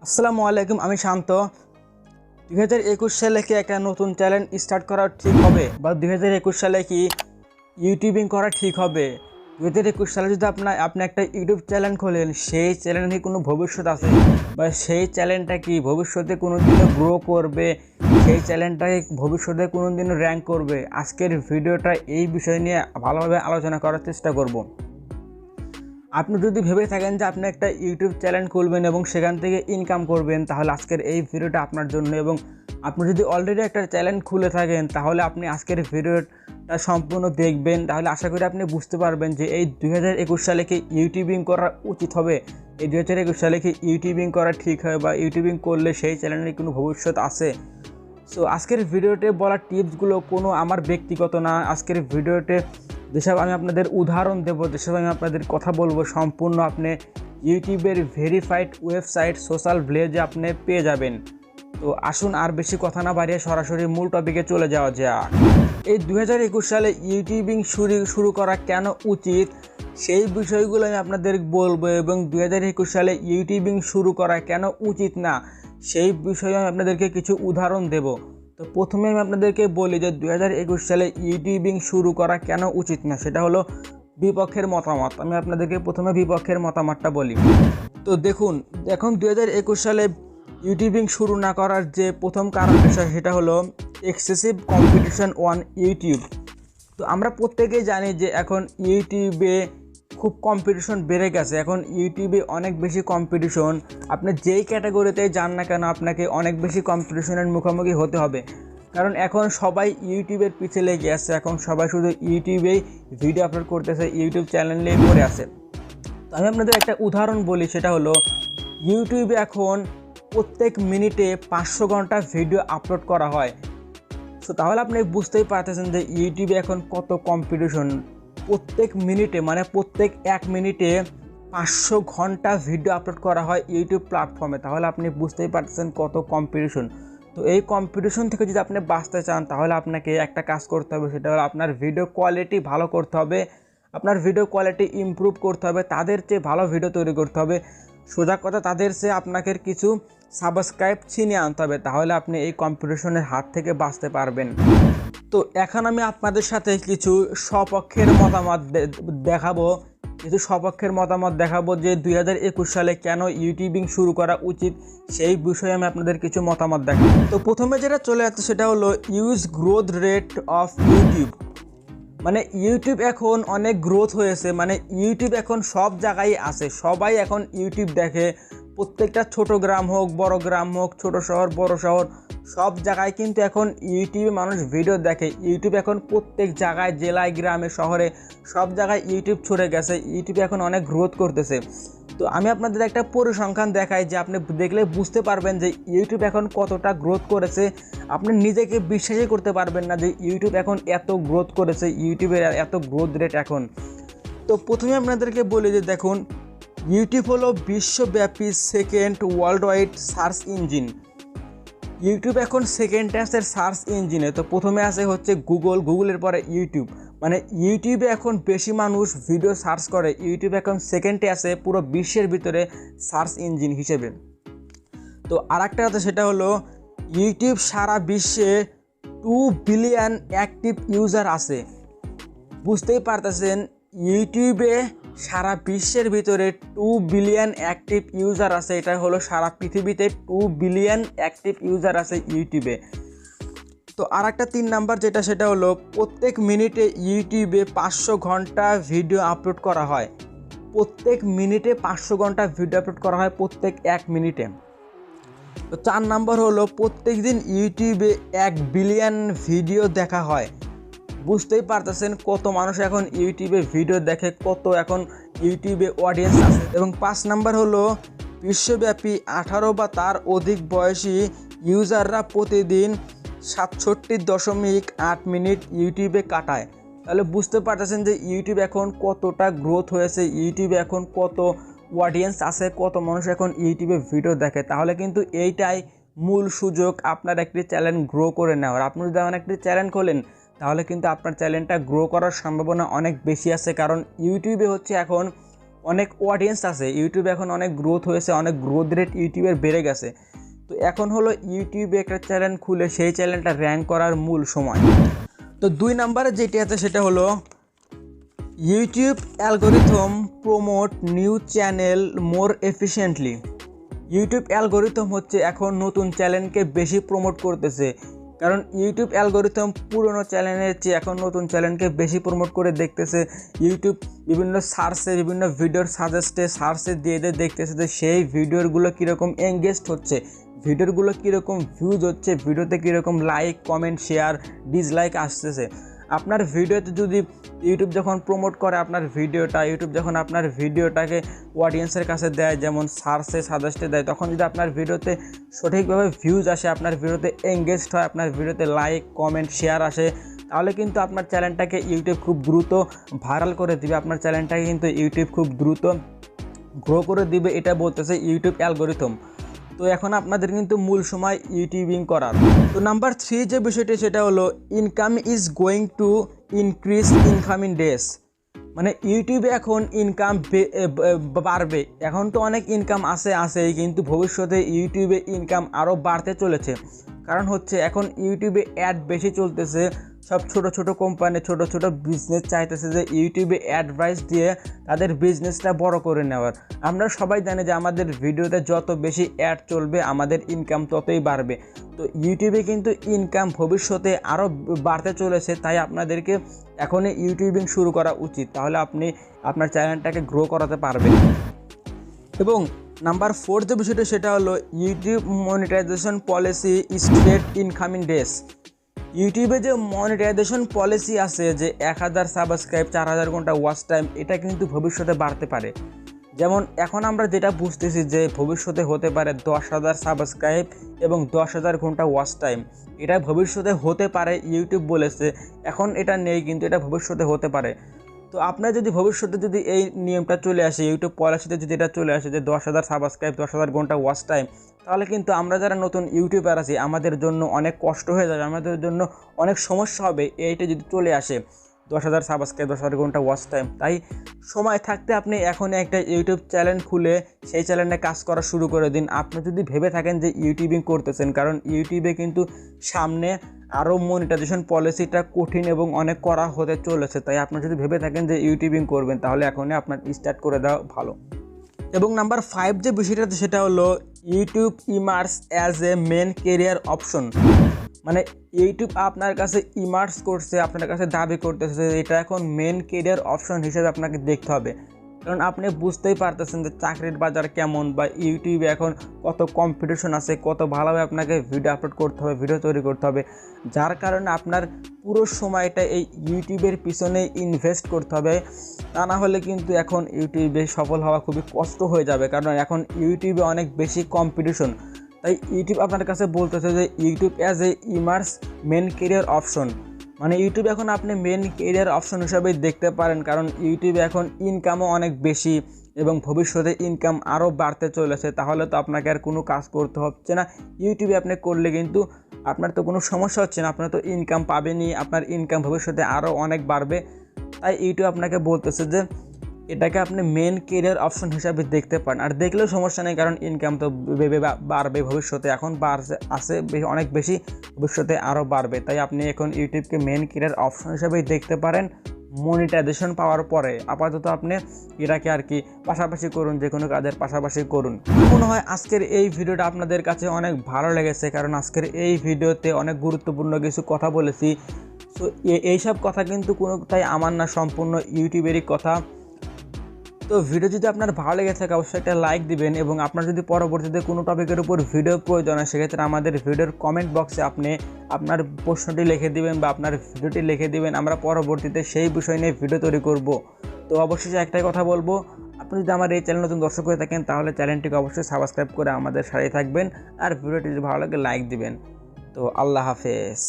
আসসালামু আলাইকুম, আমি শান্ত। 2021 সালে কি একটা নতুন চ্যানেল স্টার্ট করা ঠিক হবে, বা 2021 সালে কি ইউটিউবিং করা ঠিক হবে? 2021 সালে যদি আপনি একটা ইউটিউব চ্যানেল খোলেন, সেই চ্যানেলে কি কোনো ভবিষ্যৎ আছে, বা সেই চ্যানেলটা কি ভবিষ্যতে কোনো দিনও গ্রো করবে, সেই চ্যানেলটাকে ভবিষ্যতে কোনো দিনও র্যাঙ্ক করবে? আজকের ভিডিওটা এই বিষয় নিয়ে ভালোভাবে আলোচনা করার চেষ্টা করব। আপনি যদি ভেবে থাকেন যে আপনি একটা ইউটিউব চ্যানেল খুলবেন এবং সেখান থেকে ইনকাম করবেন, তাহলে আজকের এই ভিডিওটা আপনার জন্য। এবং আপনি যদি অলরেডি একটা চ্যানেল খুলে থাকেন, তাহলে আপনি আজকের ভিডিওটা সম্পূর্ণ দেখবেন। তাহলে আশা করি আপনি বুঝতে পারবেন যে এই 2021 সালে কি ইউটিউবিং করা উচিত হবে, এই 2021 সালে কি ইউটিউবিং করা ঠিক হয়, বা ইউটিউবিং করলে সেই চ্যানেলের কোনো ভবিষ্যৎ আছে। সো আজকের ভিডিওতে বলা টিপসগুলো কোনো আমার ব্যক্তিগত না। আজকের ভিডিওতে যেসব আমি আপনাদের উদাহরণ দেবো, যেসব আমি আপনাদের কথা বলবো, সম্পূর্ণ আপনি ইউটিউবের ভেরিফাইড ওয়েবসাইট সোশ্যাল ভিলেজে আপনি পেয়ে যাবেন। তো আসুন আর বেশি কথা না বাড়িয়ে সরাসরি মূল টপিকে চলে যাওয়া যাক। এই 2021 সালে ইউটিউবিং শুরু করা কেন উচিত, সেই বিষয়গুলো আমি আপনাদের বলবো। এবং 2021 সালে ইউটিউবিং শুরু করা কেন উচিত না, সেই বিষয়ে আমি আপনাদেরকে কিছু উদাহরণ দেব। তো প্রথমে আমি আপনাদেরকে বলি যে 2021 সালে ইউটিউবিং শুরু করা কেন উচিত না, সেটা হলো বিপক্ষের মতামত। আমি আপনাদেরকে প্রথমে বিপক্ষের মতামতটা বলি। তো দেখুন, এখন 2021 সালে ইউটিউবিং শুরু না করার যে প্রথম কারণ বিষয়, সেটা হলো এক্সেসিভ কম্পিটিশন অন ইউটিউব। তো আমরা প্রত্যেকেই জানি যে এখন ইউটিউবে খুব কম্পিটিশন বেড়ে গেছে। এখন ইউটিউবে অনেক বেশি কম্পিটিশন। আপনি যেই ক্যাটাগরিতেই যান না কেন, আপনাকে অনেক বেশি কম্পিটিশনের মুখোমুখি হতে হবে। কারণ এখন সবাই ইউটিউবের পিছে লেগে আছে, এখন সবাই শুধু ইউটিউবেই ভিডিও আপলোড করতেছে, ইউটিউব চ্যানেলেই পড়ে আছে। তো আমি আপনাদের একটা উদাহরণ বলি, সেটা হলো ইউটিউবে এখন প্রত্যেক মিনিটে 500 ঘন্টা ভিডিও আপলোড করা হয়। সো তাহলে আপনি বুঝতেই পারতেছেন যে ইউটিউবে এখন কত কম্পিটিশন। প্রত্যেক মিনিটে, মানে প্রত্যেক 1 মিনিটে 500 ঘন্টা ভিডিও আপলোড করা হয় ইউটিউব প্ল্যাটফর্মে। তাহলে আপনি বুঝতেই পারতেছেন কত কম্পিটিশন। তো এই কম্পিটিশন থেকে যদি আপনি বাঁচতে চান, তাহলে আপনাকে একটা কাজ করতে হবে, সেটা হলো আপনার ভিডিও কোয়ালিটি ভালো করতে হবে, আপনার ভিডিও কোয়ালিটি ইমপ্রুভ করতে হবে, তাদের চেয়ে ভালো ভিডিও তৈরি করতে হবে। সোজা কথা, তাদের চেয়ে আপনাকে কিছু সাবস্ক্রাইব ছিনিয়ে আনতে হবে, তাহলে আপনি এই কম্পিটিশনের হাত থেকে বাঁচতে পারবেন। তো এখন আমি আপনাদের সাথে কিছু সপক্ষের মতামত দেখাবো যে 2021 সালে কেন ইউটিউবিং শুরু করা উচিত, সেই বিষয়ে আমি আপনাদের কিছু মতামত দেখাবো। তো প্রথমে যেটা চলে আসছে, সেটা হলো use growth rate of YouTube. মানে ইউটিউব এখন অনেক গ্রোথ হয়েছে, মানে ইউটিউব এখন সব জায়গায় আছে, সবাই এখন ইউটিউব দেখে। প্রত্যেকটা ছোট গ্রাম হোক, বড় গ্রাম হোক, ছোট শহর, বড় শহর, সব জায়গায় কিন্তু এখন ইউটিউবে মানুষ ভিডিও দেখে। ইউটিউব এখন প্রত্যেক জায়গায়, জেলায়, গ্রামে, শহরে, সব জায়গায় ইউটিউব ছড়ে গেছে। ইউটিউব এখন অনেক গ্রোথ করতেছে। তো আমি আপনাদের একটা পরিসংখ্যান দেখাই, যে আপনি দেখলে বুঝতে পারবেন যে ইউটিউব এখন কতটা গ্রোথ করেছে। আপনি নিজেকে বিশ্বাসই করতে পারবেন না যে ইউটিউব এখন এত গ্রোথ করেছে, ইউটিউবের এত গ্রোথ রেট এখন। তো প্রথমে আপনাদেরকে বলি যে দেখুন, ইউটিউব হলো বিশ্বব্যাপী second world wide search engine. YouTube এখন সেকেন্ডে আছে সার্চ ইঞ্জিনে। তো প্রথমে আছে হচ্ছে গুগলের পরে ইউটিউব। মানে ইউটিউবে এখন বেশি মানুষ ভিডিও সার্চ করে, ইউটিউব এখন সেকেন্ডে আছে পুরো বিশ্বের ভিতরে সার্চ ইঞ্জিন হিসেবে। তো আর একটা কথা, সেটা হলো ইউটিউব সারা বিশ্বে 2 বিলিয়ন অ্যাক্টিভ ইউজার আছে। বুঝতেই পারতেছেন, ইউটিউবে সারা বিশ্বের ভিতরে 2 বিলিয়ন অ্যাক্টিভ ইউজার আছে। এটা হলো সারা পৃথিবীতে 2 বিলিয়ন অ্যাক্টিভ ইউজার আছে ইউটিউবে। তো আর একটা 3 নাম্বার যেটা, সেটা হলো প্রত্যেক মিনিটে ইউটিউবে 500 ঘন্টা ভিডিও আপলোড করা হয়। প্রত্যেক মিনিটে 500 ঘন্টা ভিডিও আপলোড করা হয়, প্রত্যেক 1 মিনিটে। তো 4 নাম্বার হলো প্রত্যেক দিন ইউটিউবে 1 বিলিয়ন ভিডিও দেখা হয়। বুঝতেই পারতেছেন কত মানুষ এখন ইউটিউবে ভিডিও দেখে, কত এখন ইউটিউবে অডিয়েন্স আছে। এবং 5 নাম্বার হলো বিশ্বব্যাপী 18 বা তার অধিক বয়সী ইউজাররা প্রতিদিন 67.8 মিনিট ইউটিউবে কাটায়। তাহলে বুঝতে পারতেছেন যে ইউটিউব এখন কতটা গ্রোথ হয়েছে, ইউটিউবে এখন কত অডিয়েন্স আছে, কত মানুষ এখন ইউটিউবে ভিডিও দেখে। তাহলে কিন্তু এইটাই মূল সুযোগ আপনার একটি চ্যানেল গ্রো করে নেওয়ার। আপনি যদি এমন একটি চ্যানেল খোলেন, তাহলে কিন্তু আপনার চ্যানেলটা গ্রো করার সম্ভাবনা অনেক বেশি আছে। কারণ ইউটিউবে হচ্ছে এখন অনেক অডিয়েন্স আছে, ইউটিউবে এখন অনেক গ্রোথ হয়েছে, অনেক গ্রোথ রেট ইউটিউবের বেড়ে গেছে। তো এখন হলো ইউটিউবে একটা চ্যানেল খুলে সেই চ্যানেলটা র্যাঙ্ক করার মূল সময়। তো 2 নম্বরে যেটি আছে সেটা হলো YouTube algorithm promote new channel more efficiently. YouTube algorithm হচ্ছে এখন নতুন চ্যানেলকে বেশি প্রমোট করতেছে, কারণ ইউটিউব অ্যালগোরিথম পুরনো চ্যানেলের চেয়ে এখন নতুন চ্যানেলকে বেশি প্রমোট করে দেখতেছে। ইউটিউব বিভিন্ন সার্চে, বিভিন্ন ভিডিওর সার্চে দিয়ে দেখতেছে যে সেই ভিডিওগুলো কীরকম এঙ্গেজড হচ্ছে, ভিডিওগুলো কীরকম ভিউজ হচ্ছে, ভিডিওতে কীরকম লাইক, কমেন্ট, শেয়ার, ডিসলাইক আসতেছে। আপনার ভিডিওতে যদি ইউটিউব যখন প্রমোট করে আপনার ভিডিওটা, ইউটিউব যখন আপনার ভিডিওটাকে অডিয়েন্সের কাছে দেয়, যেমন সার্চে সাজেস্টে দেয়, তখন যদি আপনার ভিডিওতে সঠিকভাবে ভিউজ আসে, আপনার ভিডিওতে এঙ্গেজড হয়, আপনার ভিডিওতে লাইক, কমেন্ট, শেয়ার আসে, তাহলে কিন্তু আপনার চ্যানেলটাকে ইউটিউব খুব দ্রুত ভাইরাল করে দিবে, আপনার চ্যানেলটাকে কিন্তু ইউটিউব খুব দ্রুত গ্রো করে দিবে। এটা বলতেছে ইউটিউব অ্যালগোরিথম। তো এখন আপনাদের কিন্তু মূল সময় ইউটিউবিং করার। তো নাম্বার 3 যে বিষয়টি সেটা হলো income is going to increase incoming days. মানে ইউটিউবে এখন ইনকাম বাড়বে। এখন তো অনেক ইনকাম আসেই, কিন্তু ভবিষ্যতে ইউটিউবে ইনকাম আরও বাড়তে চলেছে। কারণ হচ্ছে এখন ইউটিউবে অ্যাড বেশি চলতেছে, সব ছোট ছোট কোম্পানি, ছোট ছোট বিজনেস চাইতেছে যে ইউটিউবে অ্যাডভাইস দিয়ে তাদের বিজনেসটা বড় করে নেওয়ার। আমরা সবাই জানি যে আমাদের ভিডিওতে যত বেশি অ্যাড চলবে আমাদের ইনকাম ততই বাড়বে। তো ইউটিউবে কিন্তু ইনকাম ভবিষ্যতে আরও বাড়তে চলেছে, তাই আপনাদেরকে এখনই ইউটিউবিং শুরু করা উচিত, তাহলে আপনি আপনার চ্যানেলটাকে গ্রো করাতে পারবেন। এবং নাম্বার 4 যে বিষয়টা সেটা হলো YouTube monetisation policy straight incoming days. ইউটিউবে যে মনিটাইজেশন পলিসি আছে যে 1000 সাবস্ক্রাইব, 4000 ঘন্টা ওয়াচ টাইম, এটা কিন্তু ভবিষ্যতে বাড়তে পারে। যেমন এখন আমরা যেটা বুঝতেছি যে ভবিষ্যতে হতে পারে 10,000 সাবস্ক্রাইব এবং 10,000 ঘন্টা ওয়াচ টাইম, এটা ভবিষ্যতে হতে পারে, ইউটিউব বলেছে। এখন এটা নেই, কিন্তু এটা ভবিষ্যতে হতে পারে। তো আপনার যদি ভবিষ্যতে যদি এই নিয়মটা চলে আসে, ইউটিউব পলিসিতে যদি এটা চলে আসে যে 10,000 সাবস্ক্রাইব, 10,000 ঘন্টা ওয়াচ টাইম, তাহলে কিন্তু আমরা যারা নতুন ইউটিউবার আছি আমাদের জন্য অনেক কষ্ট হয়ে যাবে, আমাদের জন্য অনেক সমস্যা হবে এইটা যদি চলে আসে 10,000 সাবস্ক্রাইব, 10,000 ঘন্টা ওয়াচ টাইম। তাই সময় থাকতে আপনি এখনই একটা ইউটিউব চ্যানেল খুলে সেই চ্যানেলে কাজ করা শুরু করে দিন। আপনি যদি ভেবে থাকেন যে ইউটিউবিং করতেছেন, কারণ ইউটিউবে কিন্তু সামনে আরও মনিটাইজেশন পলিসিটা কঠিন এবং অনেক করা হতে চলেছে। তাই আপনি যদি ভেবে থাকেন যে ইউটিউবিং করবেন, তাহলে এখনই আপনার স্টার্ট করে দেওয়া ভালো। এবং নাম্বার 5 যে বিষয়টা সেটা হলো YouTube emerges as a main career option. মানে ইউটিউব আপনার কাছে ইমার্স করছে, আপনার কাছে দাবি করতেছে এটা এখন মেন কেরিয়ার অপশন হিসেবে আপনাকে দেখতে হবে। কারণ আপনি বুঝতেই পারতেছেন যে চাকরির বাজার কেমন, বা ইউটিউবে এখন কত কম্পিটিশন আছে, কত ভালোভাবে আপনাকে ভিডিও আপলোড করতে হবে, ভিডিও তৈরি করতে হবে, যার কারণে আপনার পুরো সময়টা এই ইউটিউবের পিছনে ইনভেস্ট করতে হবে। তা না হলে কিন্তু এখন ইউটিউবে সফল হওয়া খুবই কষ্ট হয়ে যাবে, কারণ এখন ইউটিউবে অনেক বেশি কম্পিটিশন। তাই ইউটিউব আপনার কাছে বলতেছে যে YouTube as a emerges main career option. মানে ইউটিউব এখন আপনি মেন কেরিয়ার অপশন হিসাবেই দেখতে পারেন, কারণ ইউটিউবে এখন ইনকামও অনেক বেশি এবং ভবিষ্যতে ইনকাম আরও বাড়তে চলেছে। তাহলে তো আপনাকে আর কোনো কাজ করতে হচ্ছে না, ইউটিউবে আপনি করলে কিন্তু আপনার তো কোনো সমস্যা হচ্ছে না, আপনার তো ইনকাম পাবেনই, আপনার ইনকাম ভবিষ্যতে আরও অনেক বাড়বে। তাই ইউটিউব আপনাকে বলতেছে যে এটাকে আপনি মেন কেরিয়ার অপশন হিসাবে দেখতে পারেন। আর দেখলেও সমস্যা নেই, কারণ ইনকাম তো বাড়বে ভবিষ্যতে, এখন আসে অনেক বেশি, ভবিষ্যতে আরও বাড়বে। তাই আপনি এখন ইউটিউবকে মেন কেরিয়ার অপশন হিসাবেই দেখতে পারেন মনিটাইজেশন পাওয়ার পরে। আপাতত আপনি এটাকে আর কি পাশাপাশি করুন, যে কোনো কাজের পাশাপাশি করুন। মনে হয় আজকের এই ভিডিওটা আপনাদের কাছে অনেক ভালো লেগেছে, কারণ আজকের এই ভিডিওতে অনেক গুরুত্বপূর্ণ কিছু কথা বলেছি। তো এইসব কথা কিন্তু কোনোটাই আমার না, সম্পূর্ণ ইউটিউবেরই কথা। তো ভিডিও যদি আপনার ভালো লেগে থাকে অবশ্যই একটা লাইক দিবেন, এবং আপনার যদি পরবর্তীতে কোনো টপিকের উপর ভিডিও প্রয়োজন হয় সেক্ষেত্রে আমাদের ভিডিওর কমেন্ট বক্সে আপনি আপনার প্রশ্নটি লিখে দিবেন বা আপনার ভিডিওটি লিখে দিবেন, আমরা পরবর্তীতে সেই বিষয় নিয়ে ভিডিও তৈরি করব। তো অবশ্যই একটাই কথা বলবো, আপনি যদি আমার এই চ্যানেল নতুন দর্শক হয়ে থাকেন তাহলে চ্যানেলটিকে অবশ্যই সাবস্ক্রাইব করে আমাদের সাথে থাকবেন, আর ভিডিওটি যদি ভালো লাগে লাইক দিবেন। তো আল্লাহ হাফেজ।